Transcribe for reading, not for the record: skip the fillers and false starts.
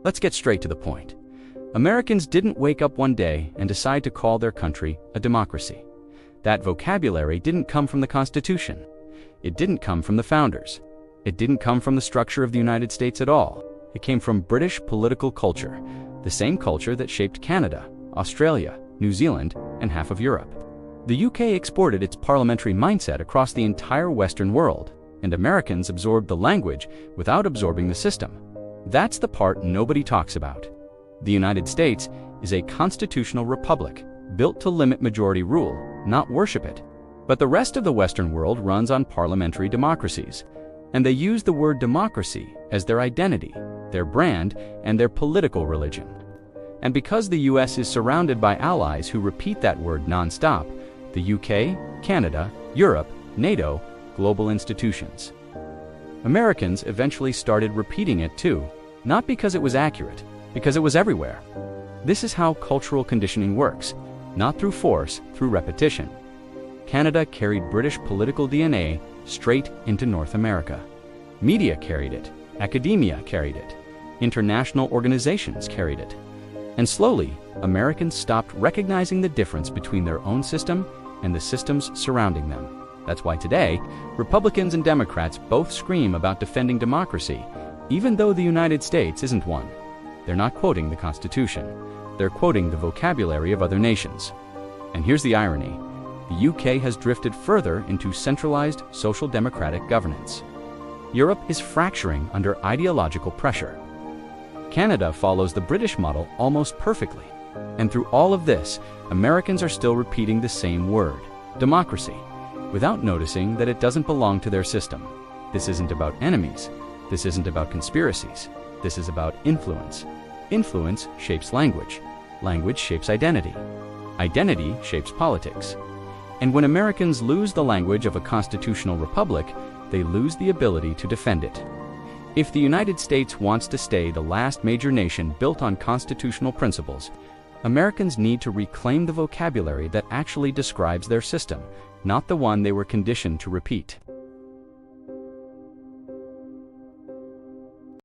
Let's get straight to the point. Americans didn't wake up one day and decide to call their country a democracy. That vocabulary didn't come from the Constitution. It didn't come from the founders. It didn't come from the structure of the United States at all. It came from British political culture, the same culture that shaped Canada, Australia, New Zealand, and half of Europe. The UK exported its parliamentary mindset across the entire Western world, and Americans absorbed the language without absorbing the system. That's the part nobody talks about. The United States is a constitutional republic built to limit majority rule, not worship it. But the rest of the Western world runs on parliamentary democracies, and they use the word democracy as their identity, their brand, and their political religion. And because the US is surrounded by allies who repeat that word non-stop, the UK, Canada, Europe, NATO, global institutions. Americans eventually started repeating it too, not because it was accurate, because it was everywhere. This is how cultural conditioning works, not through force, through repetition. Canada carried British political DNA straight into North America. Media carried it, academia carried it, international organizations carried it. And slowly, Americans stopped recognizing the difference between their own system and the systems surrounding them. That's why today, Republicans and Democrats both scream about defending democracy, even though the United States isn't one. They're not quoting the Constitution. They're quoting the vocabulary of other nations. And here's the irony. The UK has drifted further into centralized social democratic governance. Europe is fracturing under ideological pressure. Canada follows the British model almost perfectly. And through all of this, Americans are still repeating the same word, democracy, without noticing that it doesn't belong to their system. This isn't about enemies. This isn't about conspiracies. This is about influence. Influence shapes language. Language shapes identity. Identity shapes politics. And when Americans lose the language of a constitutional republic, they lose the ability to defend it. If the United States wants to stay the last major nation built on constitutional principles, Americans need to reclaim the vocabulary that actually describes their system, not the one they were conditioned to repeat.